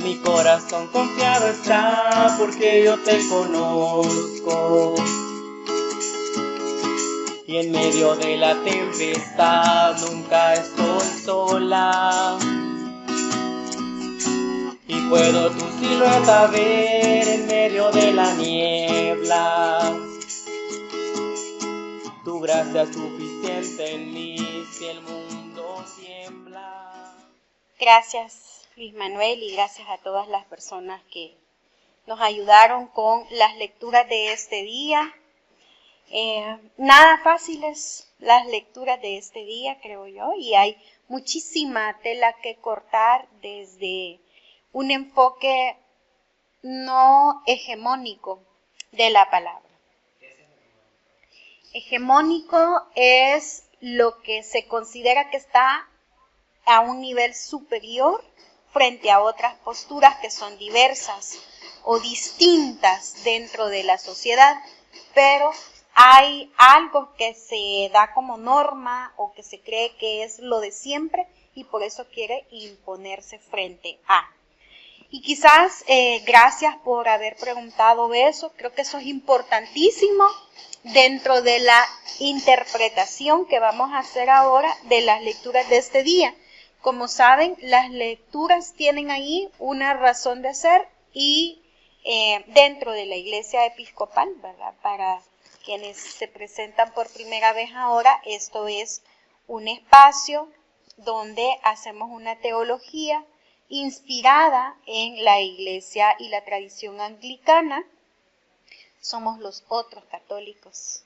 Mi corazón confiado está porque yo te conozco. Y en medio de la tempestad nunca estoy sola. Y puedo tu silueta ver en medio de la niebla. Tu gracia es suficiente en mí si el mundo tiembla. Gracias, Luis Manuel, y gracias a todas las personas que nos ayudaron con las lecturas de este día. Nada fáciles las lecturas de este día, creo yo, y hay muchísima tela que cortar desde un enfoque no hegemónico de la palabra. Hegemónico es lo que se considera que está a un nivel superior frente a otras posturas que son diversas o distintas dentro de la sociedad, pero hay algo que se da como norma o que se cree que es lo de siempre y por eso quiere imponerse frente a. Y quizás, gracias por haber preguntado eso, creo que eso es importantísimo dentro de la interpretación que vamos a hacer ahora de las lecturas de este día. Como saben, las lecturas tienen ahí una razón de ser y dentro de la Iglesia Episcopal, ¿verdad? Para quienes se presentan por primera vez ahora, esto es un espacio donde hacemos una teología inspirada en la Iglesia y la tradición anglicana. Somos los otros católicos,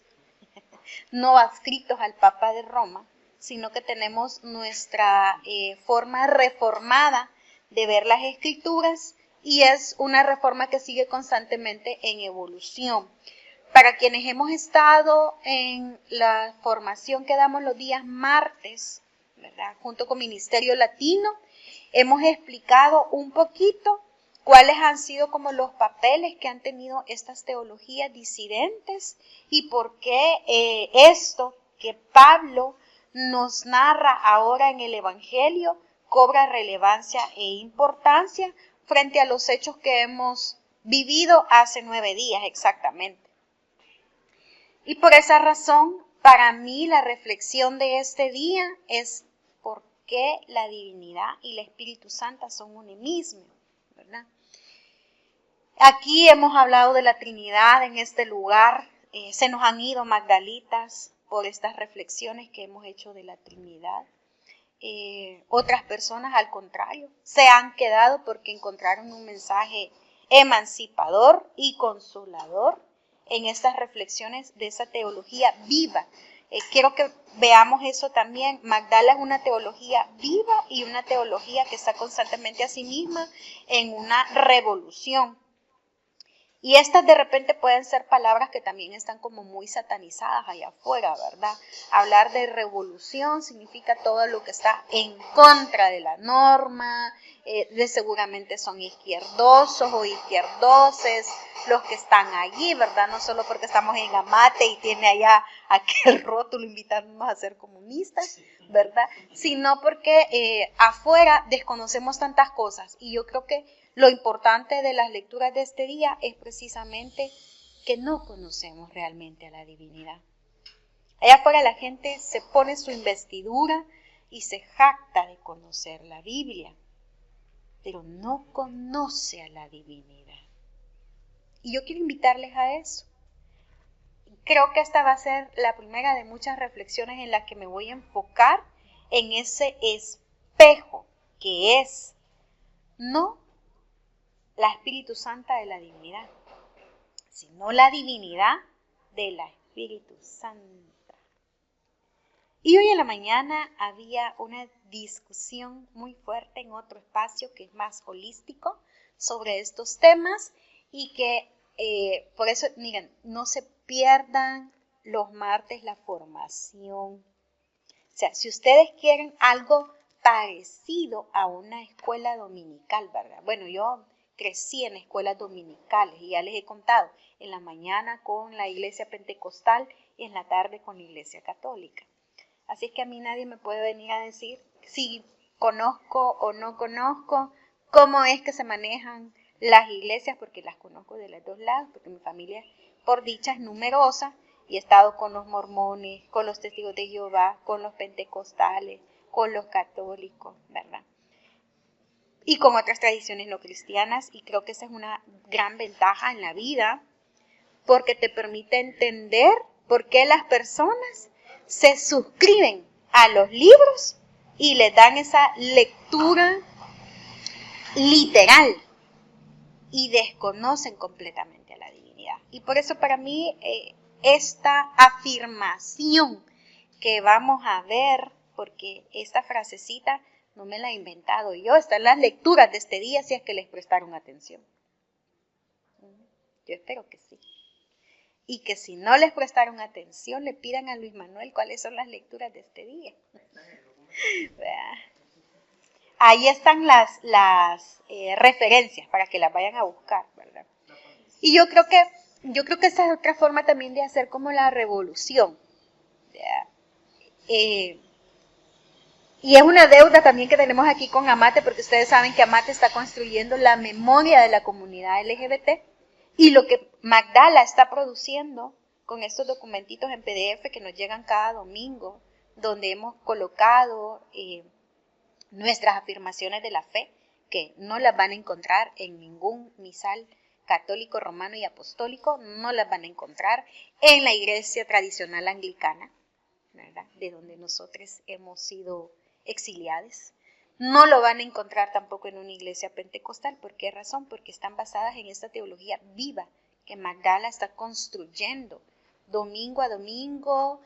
no adscritos al Papa de Roma, sino que tenemos nuestra forma reformada de ver las Escrituras y es una reforma que sigue constantemente en evolución. Para quienes hemos estado en la formación que damos los días martes, ¿verdad? Junto con Ministerio Latino, hemos explicado un poquito cuáles han sido como los papeles que han tenido estas teologías disidentes y por qué esto que Pablo nos narra ahora en el Evangelio cobra relevancia e importancia frente a los hechos que hemos vivido hace 9 días exactamente. Y por esa razón, para mí la reflexión de este día es por qué la divinidad y la Espíritu Santa son uno mismo, ¿verdad? Aquí hemos hablado de la Trinidad en este lugar, se nos han ido Magdalitas por estas reflexiones que hemos hecho de la Trinidad. Otras personas, al contrario, se han quedado porque encontraron un mensaje emancipador y consolador en estas reflexiones de esa teología viva. Quiero que veamos eso también. Magdala es una teología viva y una teología que está constantemente a sí misma en una revolución. Y estas de repente pueden ser palabras que también están como muy satanizadas allá afuera, ¿verdad? Hablar de revolución significa todo lo que está en contra de la norma, de seguramente son izquierdosos o izquierdoses los que están allí, ¿verdad? No solo porque estamos en Amate y tiene allá aquel rótulo invitándonos a ser comunistas, ¿verdad? Sino porque afuera desconocemos tantas cosas y yo creo que lo importante de las lecturas de este día es precisamente que no conocemos realmente a la divinidad. Allá afuera la gente se pone su investidura y se jacta de conocer la Biblia, pero no conoce a la divinidad. Y yo quiero invitarles a eso. Creo que esta va a ser la primera de muchas reflexiones en las que me voy a enfocar en ese espejo que es no la Espíritu Santa de la divinidad, sino la divinidad de la Espíritu Santa. Y hoy en la mañana había una discusión muy fuerte en otro espacio que es más holístico sobre estos temas y que por eso, miren, no se pierdan los martes la formación. O sea, si ustedes quieren algo parecido a una escuela dominical, ¿verdad? Bueno, yo crecí en escuelas dominicales y ya les he contado, en la mañana con la iglesia pentecostal y en la tarde con la iglesia católica. Así es que a mí nadie me puede venir a decir si conozco o no conozco, cómo es que se manejan las iglesias, porque las conozco de los dos lados, porque mi familia, por dicha, es numerosa, y he estado con los mormones, con los testigos de Jehová, con los pentecostales, con los católicos, ¿verdad? Y con otras tradiciones no cristianas, y creo que esa es una gran ventaja en la vida, porque te permite entender por qué las personas se suscriben a los libros y les dan esa lectura literal y desconocen completamente a la divinidad. Y por eso para mí esta afirmación que vamos a ver, porque esta frasecita no me la he inventado yo, está en las lecturas de este día si es que les prestaron atención. Yo espero que sí. Y que si no les prestaron atención, le pidan a Luis Manuel cuáles son las lecturas de este día. Ahí están las referencias para que las vayan a buscar, ¿verdad? Y yo creo que esa es otra forma también de hacer como la revolución. Y es una deuda también que tenemos aquí con Amate, porque ustedes saben que Amate está construyendo la memoria de la comunidad LGBT, y lo que Magdala está produciendo con estos documentitos en PDF que nos llegan cada domingo, donde hemos colocado nuestras afirmaciones de la fe, que no las van a encontrar en ningún misal católico, romano y apostólico, no las van a encontrar en la iglesia tradicional anglicana, ¿verdad?, de donde nosotros hemos sido exiliados. No lo van a encontrar tampoco en una iglesia pentecostal. ¿Por qué razón? Porque están basadas en esta teología viva que Magdala está construyendo domingo a domingo,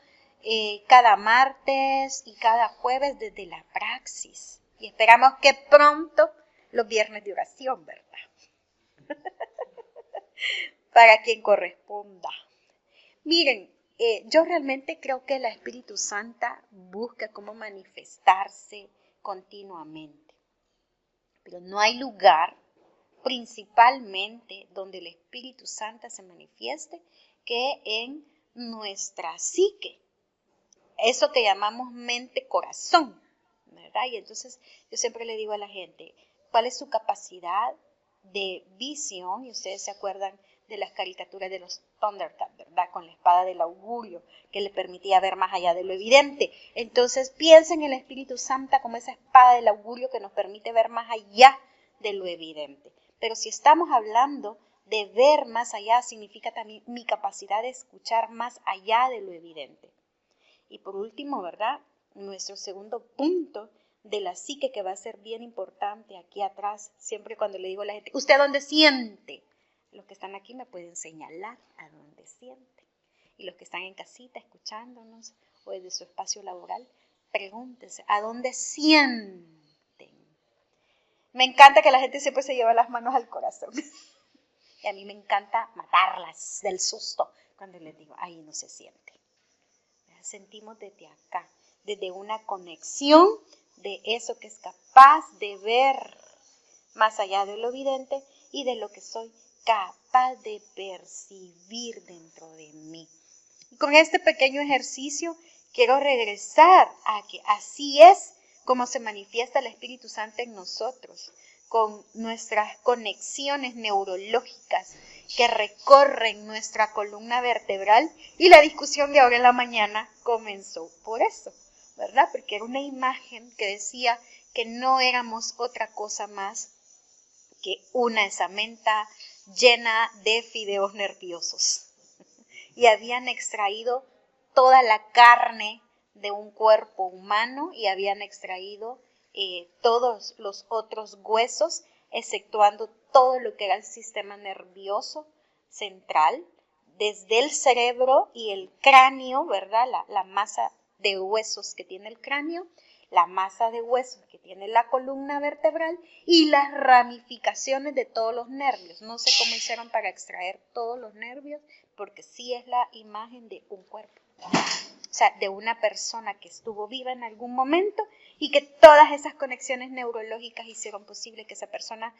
cada martes y cada jueves desde la praxis. Y esperamos que pronto los viernes de oración, ¿verdad? Para quien corresponda. Miren, yo realmente creo que la Espíritu Santa busca cómo manifestarse continuamente. Pero no hay lugar, principalmente, donde el Espíritu Santo se manifieste que en nuestra psique. Eso que llamamos mente-corazón, ¿verdad? Y entonces yo siempre le digo a la gente, ¿cuál es su capacidad de visión? Y ustedes se acuerdan de las caricaturas de los Thundercats, ¿verdad? Con la espada del augurio, que le permitía ver más allá de lo evidente. Entonces piensen en el Espíritu Santo como esa espada del augurio que nos permite ver más allá de lo evidente. Pero si estamos hablando de ver más allá, significa también mi capacidad de escuchar más allá de lo evidente. Y por último, ¿verdad?, nuestro segundo punto de la psique, que va a ser bien importante aquí atrás, siempre cuando le digo a la gente, ¿usted dónde siente? Los que están aquí me pueden señalar a dónde sienten. Y los que están en casita escuchándonos o desde su espacio laboral, pregúntense, ¿a dónde sienten? Me encanta que la gente siempre se lleva las manos al corazón. Y a mí me encanta matarlas del susto cuando les digo, ahí no se siente. Sentimos desde acá, desde una conexión de eso que es capaz de ver más allá de lo evidente y de lo que soy capaz de percibir dentro de mí. Y con este pequeño ejercicio quiero regresar a que así es como se manifiesta el Espíritu Santo en nosotros, con nuestras conexiones neurológicas que recorren nuestra columna vertebral, y la discusión de ahora en la mañana comenzó por eso, ¿verdad? Porque era una imagen que decía que no éramos otra cosa más que una esamenta llena de fideos nerviosos. Y habían extraído toda la carne de un cuerpo humano y habían extraído todos los otros huesos, exceptuando todo lo que era el sistema nervioso central, desde el cerebro y el cráneo, ¿verdad? La masa de huesos que tiene el cráneo, la masa de huesos que tiene la columna vertebral y las ramificaciones de todos los nervios. No sé cómo hicieron para extraer todos los nervios, porque sí es la imagen de un cuerpo. O sea, de una persona que estuvo viva en algún momento y que todas esas conexiones neurológicas hicieron posible que esa persona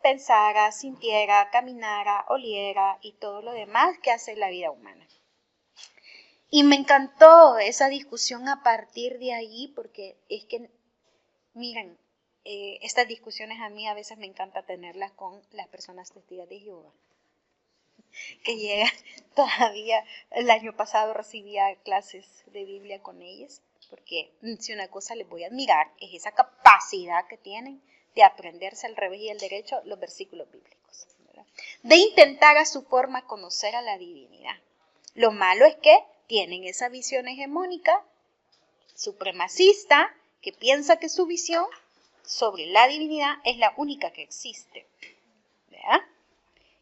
pensara, sintiera, caminara, oliera y todo lo demás que hace la vida humana. Y me encantó esa discusión a partir de ahí, porque es que, miren, estas discusiones a mí a veces me encanta tenerlas con las personas testigos de Jehová, que llegan todavía. El año pasado recibía clases de Biblia con ellas, porque si una cosa les voy a admirar es esa capacidad que tienen de aprenderse al revés y al derecho los versículos bíblicos, ¿verdad? De intentar a su forma conocer a la divinidad. Lo malo es que tienen esa visión hegemónica, supremacista, que piensa que su visión sobre la divinidad es la única que existe, ¿verdad?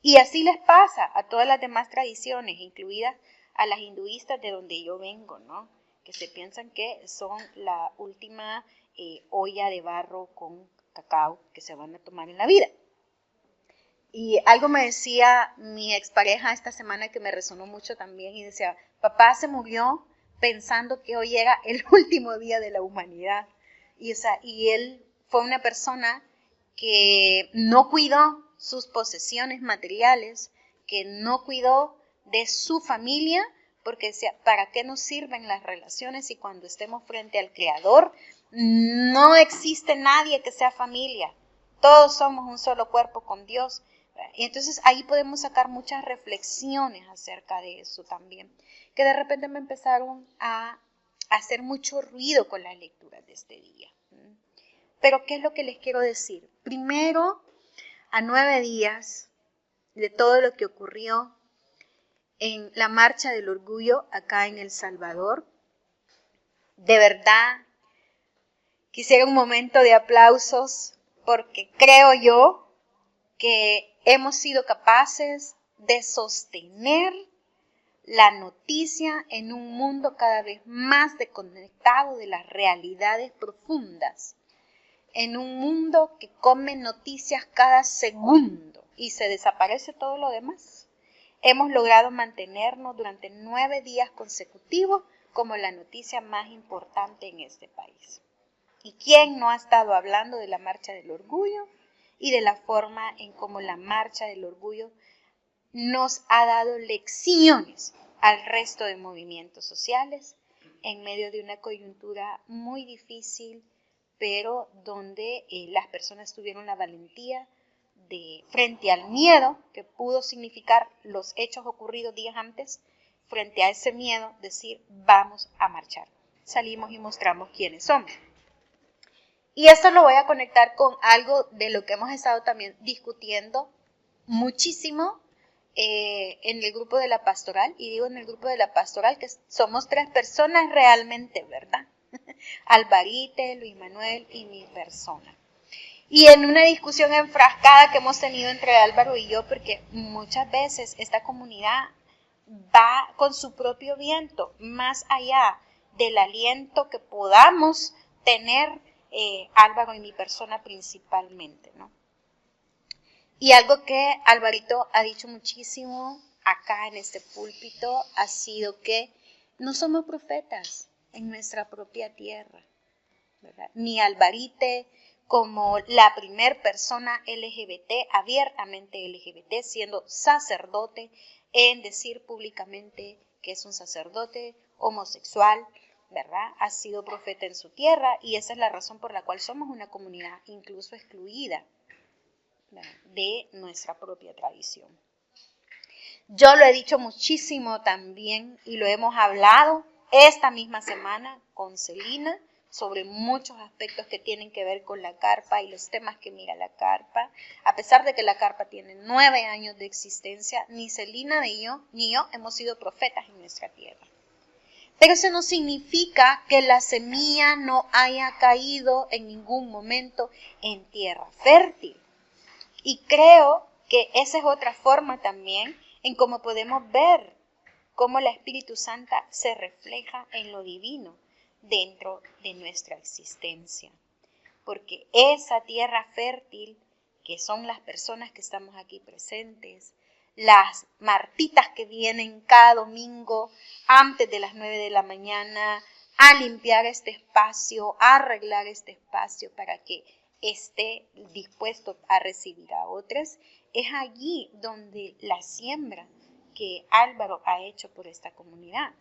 Y así les pasa a todas las demás tradiciones, incluidas a las hinduistas de donde yo vengo, ¿no? Que se piensan que son la última olla de barro con cacao que se van a tomar en la vida. Y algo me decía mi expareja esta semana que me resonó mucho también y decía, papá se murió pensando que hoy era el último día de la humanidad. Y él fue una persona que no cuidó sus posesiones materiales, que no cuidó de su familia, porque decía, ¿para qué nos sirven las relaciones si cuando estemos frente al Creador no existe nadie que sea familia? Todos somos un solo cuerpo con Dios. Y entonces ahí podemos sacar muchas reflexiones acerca de eso también, que de repente me empezaron a hacer mucho ruido con las lecturas de este día. Pero ¿qué es lo que les quiero decir? Primero, a 9 días de todo lo que ocurrió en la Marcha del Orgullo acá en El Salvador, de verdad quisiera un momento de aplausos porque creo yo que hemos sido capaces de sostener la noticia en un mundo cada vez más desconectado de las realidades profundas, en un mundo que come noticias cada segundo y se desaparece todo lo demás. Hemos logrado mantenernos durante 9 días consecutivos como la noticia más importante en este país. ¿Y quién no ha estado hablando de la Marcha del Orgullo y de la forma en cómo la Marcha del Orgullo nos ha dado lecciones al resto de movimientos sociales en medio de una coyuntura muy difícil, pero donde las personas tuvieron la valentía de, frente al miedo que pudo significar los hechos ocurridos días antes, frente a ese miedo, decir, vamos a marchar. Salimos y mostramos quiénes somos. Y esto lo voy a conectar con algo de lo que hemos estado también discutiendo muchísimo en el grupo de la pastoral, y digo en el grupo de la pastoral que somos 3 personas realmente, ¿verdad? Alvarite, Luis Manuel y mi persona. Y en una discusión enfrascada que hemos tenido entre Álvaro y yo, porque muchas veces esta comunidad va con su propio viento, más allá del aliento que podamos tener Álvaro y mi persona principalmente, ¿no? Y algo que Alvarito ha dicho muchísimo acá en este púlpito ha sido que no somos profetas en nuestra propia tierra, ¿verdad? Ni Alvarite como la primer persona LGBT, abiertamente LGBT, siendo sacerdote, en decir públicamente que es un sacerdote homosexual, ¿verdad? Ha sido profeta en su tierra y esa es la razón por la cual somos una comunidad incluso excluida, ¿verdad?, de nuestra propia tradición. Yo lo he dicho muchísimo también y lo hemos hablado esta misma semana con Celina sobre muchos aspectos que tienen que ver con la carpa y los temas que mira la carpa. A pesar de que la carpa tiene 9 años de existencia, ni Celina ni yo hemos sido profetas en nuestra tierra. Pero eso no significa que la semilla no haya caído en ningún momento en tierra fértil. Y creo que esa es otra forma también en cómo podemos ver cómo la Espíritu Santa se refleja en lo divino dentro de nuestra existencia. Porque esa tierra fértil, que son las personas que estamos aquí presentes, las martitas que vienen cada domingo antes de las 9 de la mañana a limpiar este espacio, a arreglar este espacio para que esté dispuesto a recibir a otras, es allí donde la siembra que Álvaro ha hecho por esta comunidad.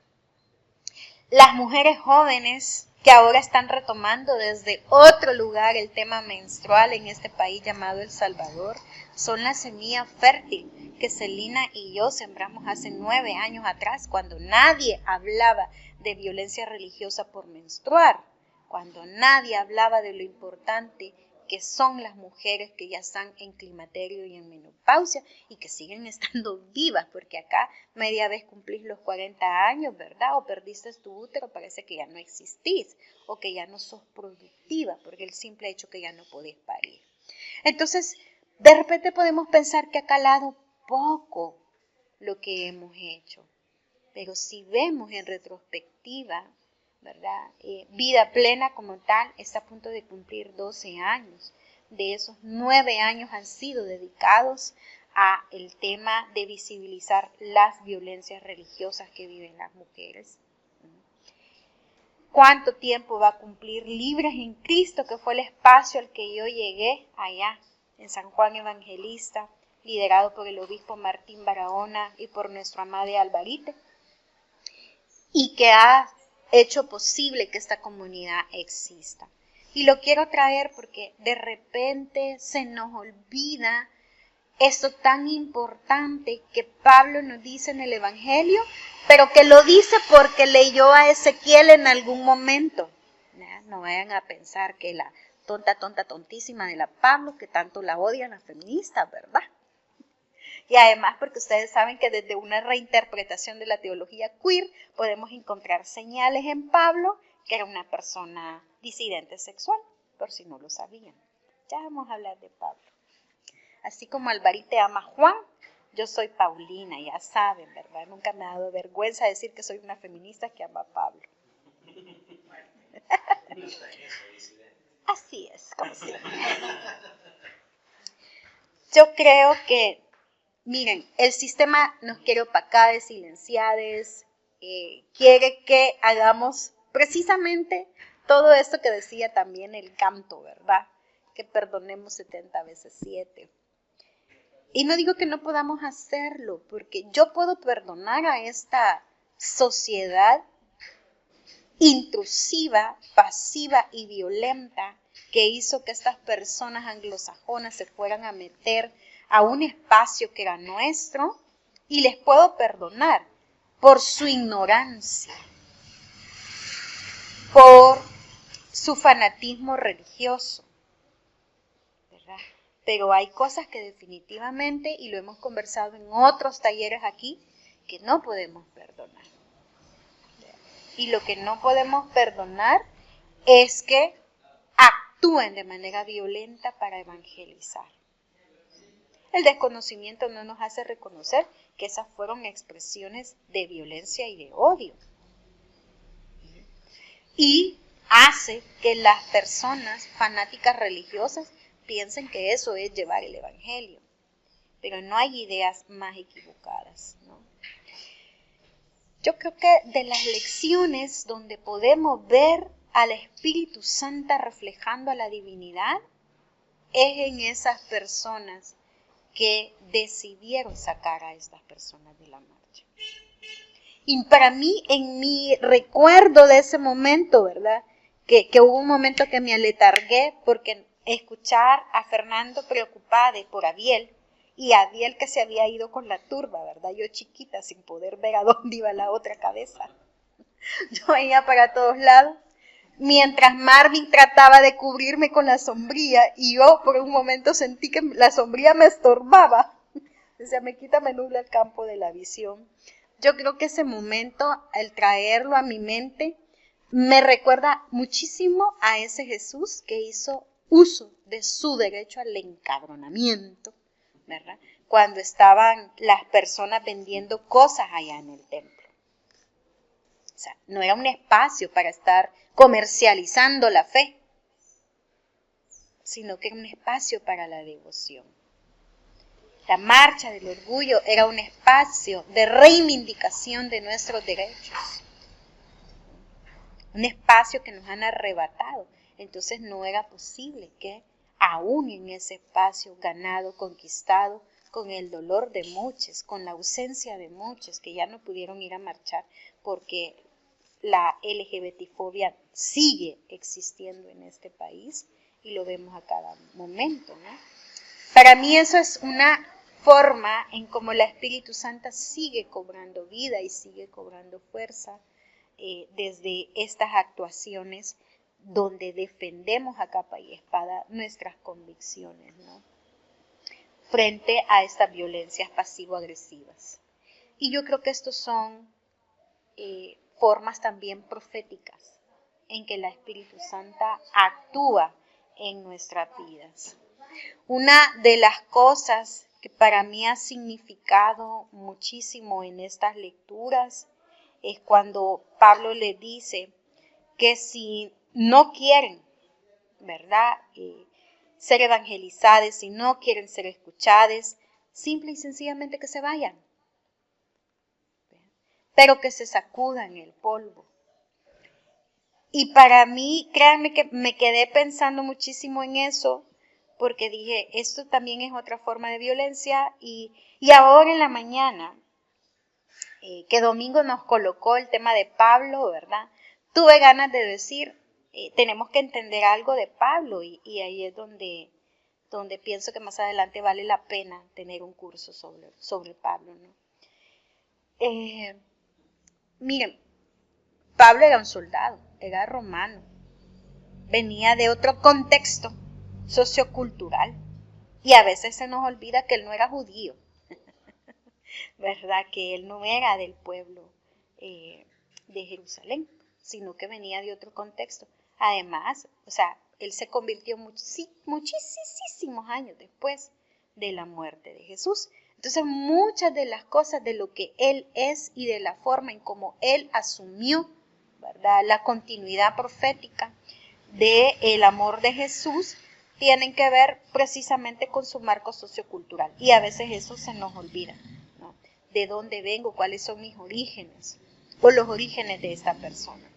Las mujeres jóvenes que ahora están retomando desde otro lugar el tema menstrual en este país llamado El Salvador, son la semilla fértil que Celina y yo sembramos hace 9 años atrás, cuando nadie hablaba de violencia religiosa por menstruar, cuando nadie hablaba de lo importante que son las mujeres que ya están en climaterio y en menopausia y que siguen estando vivas, porque acá media vez cumplís los 40 años, ¿verdad? O perdiste tu útero, parece que ya no existís o que ya no sos productiva por el simple hecho que ya no podés parir. Entonces, de repente podemos pensar que ha calado poco lo que hemos hecho, pero si vemos en retrospectiva, ¿verdad? Vida Plena como tal está a punto de cumplir 12 años. De esos 9 años han sido dedicados a el tema de visibilizar las violencias religiosas que viven las mujeres. ¿Cuánto tiempo va a cumplir Libres en Cristo, que fue el espacio al que yo llegué allá en San Juan Evangelista, liderado por el obispo Martín Barahona y por nuestra madre Alvarite, y que ha hecho posible que esta comunidad exista? Y lo quiero traer porque de repente se nos olvida esto tan importante que Pablo nos dice en el Evangelio, pero que lo dice porque leyó a Ezequiel en algún momento. No vayan a pensar que la tontísima de la Pablo, que tanto la odian las feministas, ¿verdad? Y además porque ustedes saben que desde una reinterpretación de la teología queer podemos encontrar señales en Pablo que era una persona disidente sexual, por si no lo sabían. Ya vamos a hablar de Pablo. Así como Alvarite ama a Juan, yo soy Paulina, ya saben, ¿verdad? Nunca me ha dado vergüenza decir que soy una feminista que ama a Pablo. Así es, como siempre. Yo creo que, miren, el sistema nos quiere opacar, silenciadas, quiere que hagamos precisamente todo esto que decía también el canto, ¿verdad? Que perdonemos 70 veces 7. Y no digo que no podamos hacerlo, porque yo puedo perdonar a esta sociedad intrusiva, pasiva y violenta que hizo que estas personas anglosajonas se fueran a meter a un espacio que era nuestro, y les puedo perdonar por su ignorancia, por su fanatismo religioso, ¿verdad? Pero hay cosas que definitivamente, y lo hemos conversado en otros talleres aquí, que no podemos perdonar. Y lo que no podemos perdonar es que actúen de manera violenta para evangelizar. El desconocimiento no nos hace reconocer que esas fueron expresiones de violencia y de odio. Y hace que las personas fanáticas religiosas piensen que eso es llevar el evangelio. Pero no hay ideas más equivocadas, ¿no? Yo creo que de las lecciones donde podemos ver al Espíritu Santo reflejando a la divinidad es en esas personas que decidieron sacar a estas personas de la marcha. Y para mí, en mi recuerdo de ese momento, ¿verdad? Que hubo un momento que me aletargué porque escuchar a Fernando preocupada por Abiel, y Abiel que se había ido con la turba, ¿verdad? Yo chiquita, sin poder ver a dónde iba la otra cabeza. Yo iba para todos lados, mientras Marvin trataba de cubrirme con la sombrilla, y yo por un momento sentí que la sombrilla me estorbaba. O sea, me nubla el campo de la visión. Yo creo que ese momento, al traerlo a mi mente, me recuerda muchísimo a ese Jesús que hizo uso de su derecho al encabronamiento, ¿verdad? Cuando estaban las personas vendiendo cosas allá en el templo. O sea, no era un espacio para estar comercializando la fe, sino que era un espacio para la devoción. La marcha del orgullo era un espacio de reivindicación de nuestros derechos. Un espacio que nos han arrebatado. Entonces no era posible que aún en ese espacio ganado, conquistado, con el dolor de muchos, con la ausencia de muchos que ya no pudieron ir a marchar porque la LGBTfobia sigue existiendo en este país y lo vemos a cada momento, ¿no? Para mí eso es una forma en cómo la Espíritu Santa sigue cobrando vida y sigue cobrando fuerza desde estas actuaciones donde defendemos a capa y espada nuestras convicciones, ¿no? Frente a estas violencias pasivo-agresivas. Y yo creo que estos son formas también proféticas en que la Espíritu Santa actúa en nuestras vidas. Una de las cosas que para mí ha significado muchísimo en estas lecturas es cuando Pablo le dice que si no quieren, ¿verdad?, ser evangelizados, si no quieren ser escuchados, simple y sencillamente que se vayan, pero que se sacudan el polvo. Y para mí, créanme que me quedé pensando muchísimo en eso, porque dije, esto también es otra forma de violencia, y ahora en la mañana, que Domingo nos colocó el tema de Pablo, ¿verdad? Tuve ganas de decir, tenemos que entender algo de Pablo, y ahí es donde pienso que más adelante vale la pena tener un curso sobre Pablo, ¿no? Miren, Pablo era un soldado, era romano, venía de otro contexto sociocultural y a veces se nos olvida que él no era judío, ¿verdad? Que él no era del pueblo de Jerusalén, sino que venía de otro contexto. Además, o sea, él se convirtió muchísimos años después de la muerte de Jesús. Entonces, muchas de las cosas de lo que él es y de la forma en cómo él asumió, ¿verdad?, la continuidad profética del amor de Jesús, tienen que ver precisamente con su marco sociocultural. Y a veces eso se nos olvida, ¿no? De dónde vengo, cuáles son mis orígenes o los orígenes de esta persona.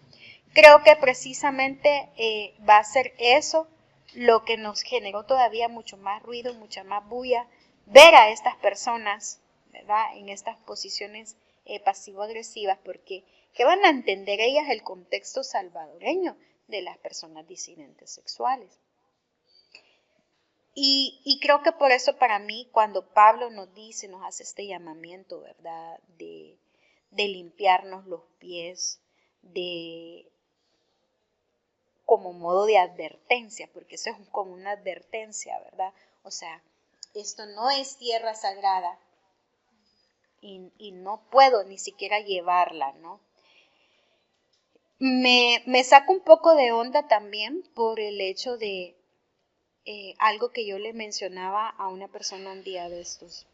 Creo que precisamente va a ser eso lo que nos generó todavía mucho más ruido, mucha más bulla, ver a estas personas, ¿verdad?, en estas posiciones pasivo-agresivas, porque ¿qué van a entender ellas el contexto salvadoreño de las personas disidentes sexuales? Y creo que por eso para mí, cuando Pablo nos dice, nos hace este llamamiento, ¿verdad?, de limpiarnos los pies, como modo de advertencia, porque eso es como una advertencia, ¿verdad? O sea, esto no es tierra sagrada y no puedo ni siquiera llevarla, ¿no? Me saca un poco de onda también por el hecho de algo que yo le mencionaba a una persona un día de estos.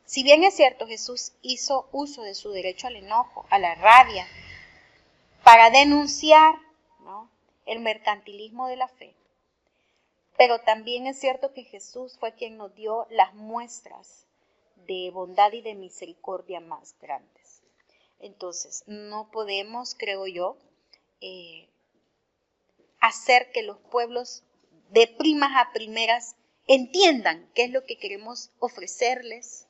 Si bien es cierto, Jesús hizo uso de su derecho al enojo, a la rabia, para denunciar, ¿no?, el mercantilismo de la fe. Pero también es cierto que Jesús fue quien nos dio las muestras de bondad y de misericordia más grandes. Entonces, no podemos, creo yo, hacer que los pueblos de primas a primeras entiendan qué es lo que queremos ofrecerles,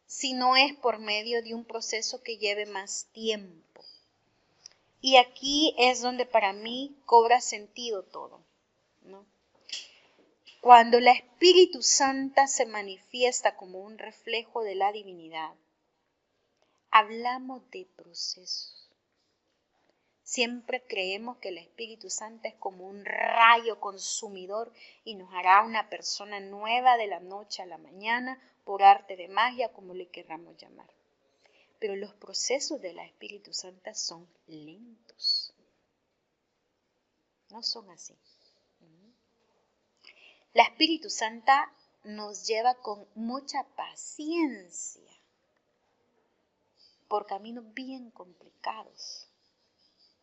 si no es por medio de un proceso que lleve más tiempo. Y aquí es donde para mí cobra sentido todo, ¿no? Cuando la Espíritu Santa se manifiesta como un reflejo de la divinidad, hablamos de procesos. Siempre creemos que el Espíritu Santo es como un rayo consumidor y nos hará una persona nueva de la noche a la mañana por arte de magia, como le querramos llamar. Pero los procesos de la Espíritu Santa son lentos. No son así. La Espíritu Santa nos lleva con mucha paciencia por caminos bien complicados.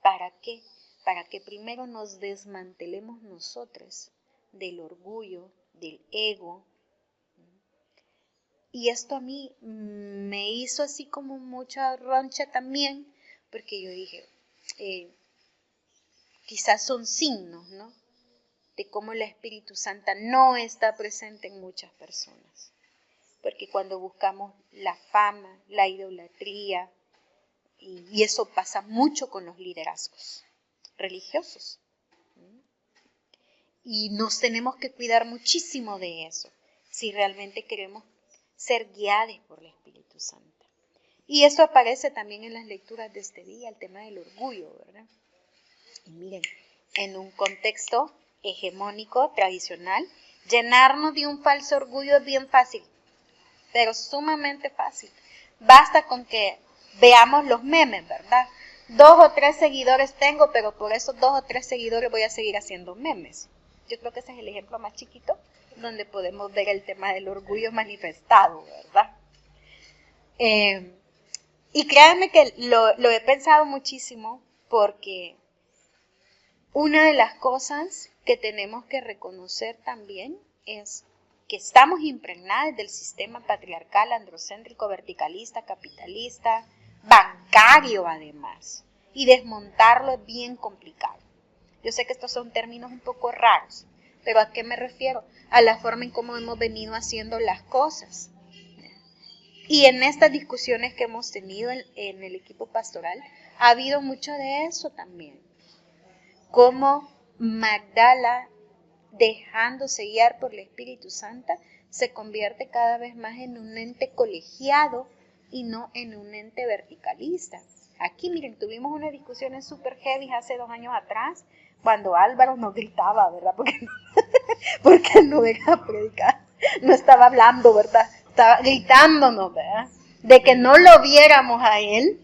¿Para qué? Para que primero nos desmantelemos nosotros del orgullo, del ego. Y esto a mí me hizo así como mucha roncha también, porque yo dije, quizás son signos, ¿no?, de cómo la Espíritu Santa no está presente en muchas personas. Porque cuando buscamos la fama, la idolatría, Y eso pasa mucho con los liderazgos religiosos. Y nos tenemos que cuidar muchísimo de eso, si realmente queremos ser guiados por el Espíritu Santo. Y eso aparece también en las lecturas de este día, el tema del orgullo, ¿verdad? Y miren, en un contexto hegemónico, tradicional, llenarnos de un falso orgullo es bien fácil, pero sumamente fácil. Basta con que veamos los memes, ¿verdad? 2 o 3 seguidores tengo, pero por esos 2 o 3 seguidores voy a seguir haciendo memes. Yo creo que ese es el ejemplo más chiquito donde podemos ver el tema del orgullo manifestado, ¿verdad? Y créanme que lo he pensado muchísimo porque una de las cosas que tenemos que reconocer también es que estamos impregnados del sistema patriarcal, androcéntrico, verticalista, capitalista, bancario además. Y desmontarlo es bien complicado. Yo sé que estos son términos un poco raros, pero ¿a qué me refiero? A la forma en cómo hemos venido haciendo las cosas. Y en estas discusiones que hemos tenido en el equipo pastoral, ha habido mucho de eso también. Cómo Magdala, dejándose guiar por el Espíritu Santo, se convierte cada vez más en un ente colegiado y no en un ente verticalista. Aquí, miren, tuvimos unas discusiones súper heavy hace 2 años atrás, cuando Álvaro nos gritaba, ¿verdad? Porque no era a predicar, no estaba hablando, ¿verdad? Estaba gritándonos, ¿verdad? De que no lo viéramos a él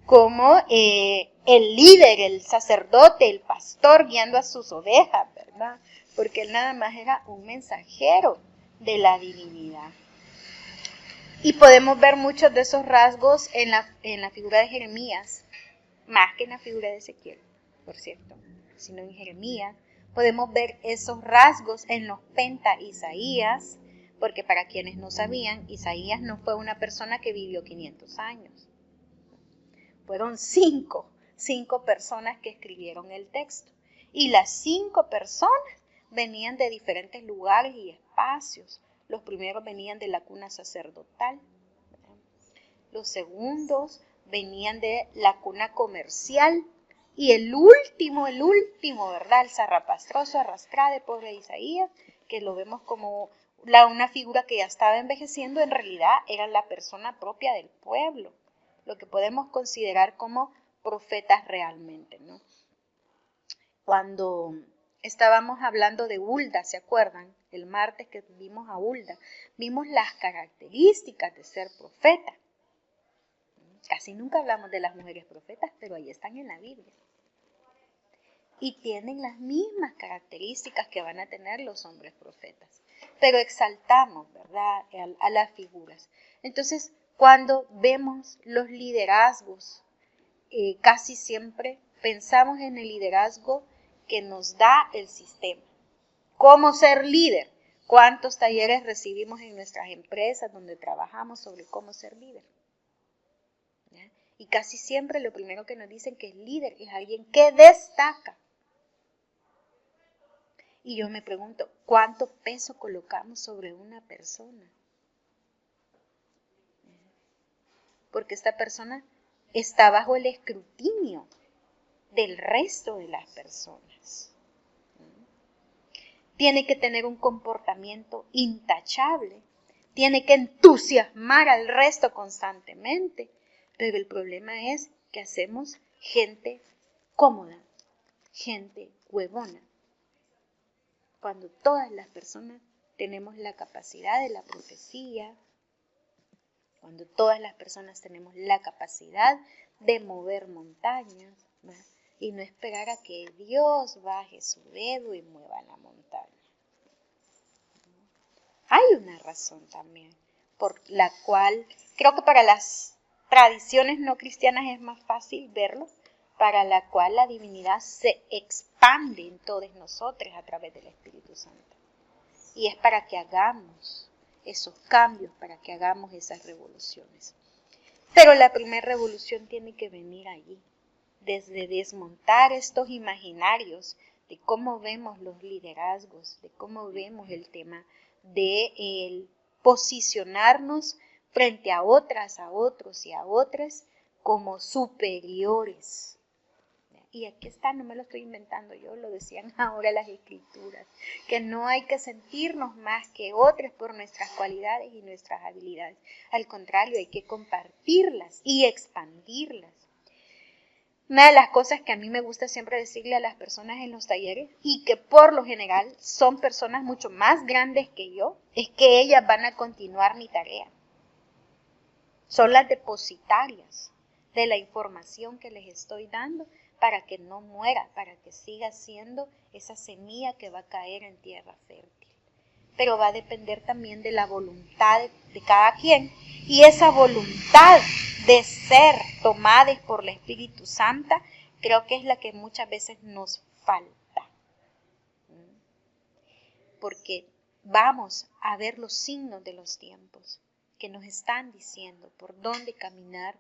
como el líder, el sacerdote, el pastor guiando a sus ovejas, ¿verdad? Porque él nada más era un mensajero de la divinidad. Y podemos ver muchos de esos rasgos en la figura de Jeremías, más que en la figura de Ezequiel, por cierto, sino en Jeremías. Podemos ver esos rasgos en los Isaías, porque para quienes no sabían, Isaías no fue una persona que vivió 500 años. Fueron 5 personas que escribieron el texto. Y las 5 personas venían de diferentes lugares y espacios. Los primeros venían de la cuna sacerdotal. Los segundos venían de la cuna comercial. Y el último, ¿verdad? El zarrapastroso, arrastrado, pobre Isaías, que lo vemos como una figura que ya estaba envejeciendo, en realidad era la persona propia del pueblo, lo que podemos considerar como profetas realmente, ¿no? Cuando estábamos hablando de Hulda, ¿se acuerdan? El martes que vimos a Hulda, vimos las características de ser profeta. Casi nunca hablamos de las mujeres profetas, pero ahí están en la Biblia. Y tienen las mismas características que van a tener los hombres profetas. Pero exaltamos, ¿verdad?, a las figuras. Entonces, cuando vemos los liderazgos, casi siempre pensamos en el liderazgo que nos da el sistema. ¿Cómo ser líder? ¿Cuántos talleres recibimos en nuestras empresas donde trabajamos sobre cómo ser líder? ¿Ya? Y casi siempre lo primero que nos dicen que es líder es alguien que destaca. Y yo me pregunto, ¿cuánto peso colocamos sobre una persona? Porque esta persona está bajo el escrutinio del resto de las personas. Tiene que tener un comportamiento intachable, tiene que entusiasmar al resto constantemente, pero el problema es que hacemos gente cómoda, gente huevona, cuando todas las personas tenemos la capacidad de la profecía, cuando todas las personas tenemos la capacidad de mover montañas, ¿verdad? Y no esperar a que Dios baje su dedo y mueva la montaña. Hay una razón también por la cual creo que para las tradiciones no cristianas es más fácil verlo, para la cual la divinidad se expande en todos nosotros a través del Espíritu Santo. Y es para que hagamos esos cambios, para que hagamos esas revoluciones. Pero la primera revolución tiene que venir allí, desde desmontar estos imaginarios de cómo vemos los liderazgos, de cómo vemos el tema de el posicionarnos frente a otras, a otros y a otras como superiores. Y aquí está, no me lo estoy inventando yo, lo decían ahora las escrituras, que no hay que sentirnos más que otros por nuestras cualidades y nuestras habilidades. Al contrario, hay que compartirlas y expandirlas. Una de las cosas que a mí me gusta siempre decirle a las personas en los talleres, y que por lo general son personas mucho más grandes que yo, es que ellas van a continuar mi tarea. Son las depositarias de la información que les estoy dando para que no muera, para que siga siendo esa semilla que va a caer en tierra fértil. Pero va a depender también de la voluntad de cada quien, y esa voluntad de ser tomadas por el Espíritu Santo creo que es la que muchas veces nos falta. Porque vamos a ver los signos de los tiempos que nos están diciendo por dónde caminar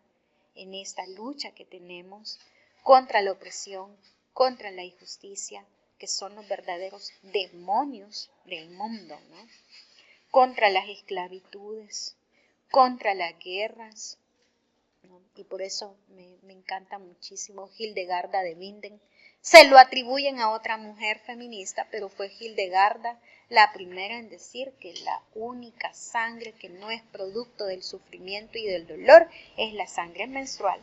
en esta lucha que tenemos contra la opresión, contra la injusticia, que son los verdaderos demonios del mundo, ¿no? Contra las esclavitudes, contra las guerras, ¿no? Y por eso me encanta muchísimo Hildegarda de Bingen. Se lo atribuyen a otra mujer feminista, pero fue Hildegarda la primera en decir que la única sangre que no es producto del sufrimiento y del dolor es la sangre menstrual.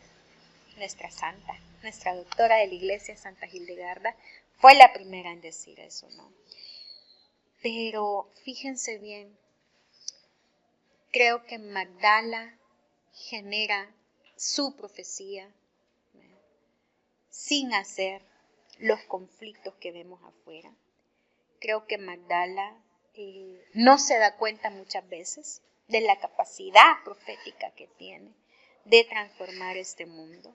Nuestra santa, nuestra doctora de la iglesia, Santa Hildegarda, fue la primera en decir eso, ¿no? Pero fíjense bien, creo que Magdala genera su profecía, ¿no?, sin hacer los conflictos que vemos afuera. Creo que Magdala no se da cuenta muchas veces de la capacidad profética que tiene de transformar este mundo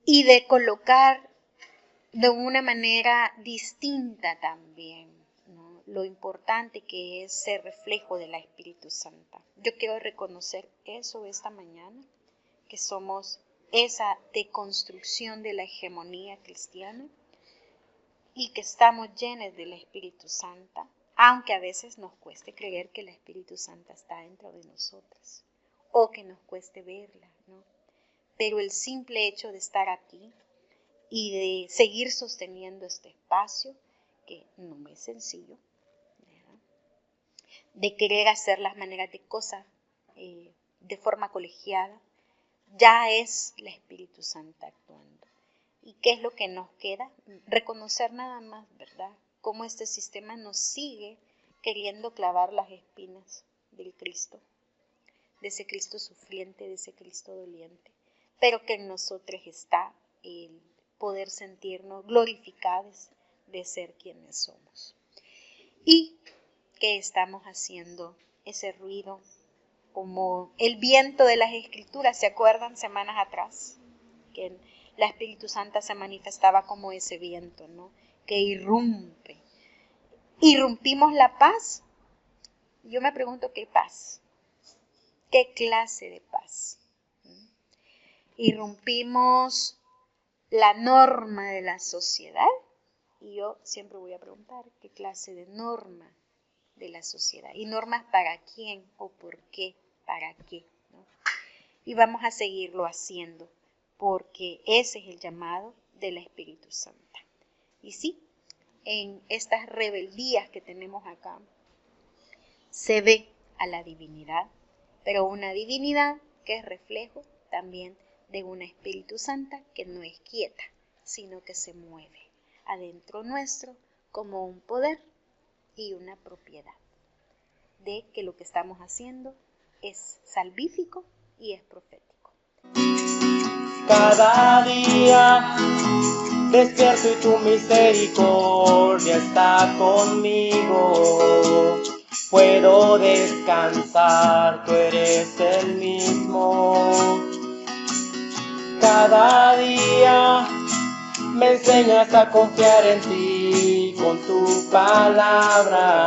y de colocar de una manera distinta también, ¿no?, lo importante que es ser reflejo de la Espíritu Santa. Yo quiero reconocer eso esta mañana, que somos esa deconstrucción de la hegemonía cristiana y que estamos llenos del Espíritu Santo, aunque a veces nos cueste creer que el Espíritu Santo está dentro de nosotras o que nos cueste verla, ¿no? Pero el simple hecho de estar aquí y de seguir sosteniendo este espacio, que no es sencillo, ¿verdad?, de querer hacer las maneras de cosas de forma colegiada, ya es el Espíritu Santo actuando. ¿Y qué es lo que nos queda? Reconocer nada más, ¿verdad?, cómo este sistema nos sigue queriendo clavar las espinas del Cristo, de ese Cristo sufriente, de ese Cristo doliente, pero que en nosotros está el poder sentirnos glorificados de ser quienes somos. Y que estamos haciendo ese ruido como el viento de las Escrituras. ¿Se acuerdan semanas atrás? Que la Espíritu Santo se manifestaba como ese viento, ¿no?, que irrumpe. ¿Irrumpimos la paz? Yo me pregunto, ¿qué paz? ¿Qué clase de paz? ¿Irrumpimos la norma de la sociedad? Y yo siempre voy a preguntar, ¿qué clase de norma de la sociedad? ¿Y normas para quién o por qué? ¿Para qué?, ¿no? Y vamos a seguirlo haciendo, porque ese es el llamado del Espíritu Santo. Y sí, en estas rebeldías que tenemos acá, se ve a la divinidad, pero una divinidad que es reflejo también de una Espíritu Santa que no es quieta, sino que se mueve adentro nuestro como un poder y una propiedad de que lo que estamos haciendo es salvífico y es profético. Cada día despierto y tu misericordia está conmigo. Puedo descansar, tú eres el mismo. Cada día me enseñas a confiar en ti con tu palabra.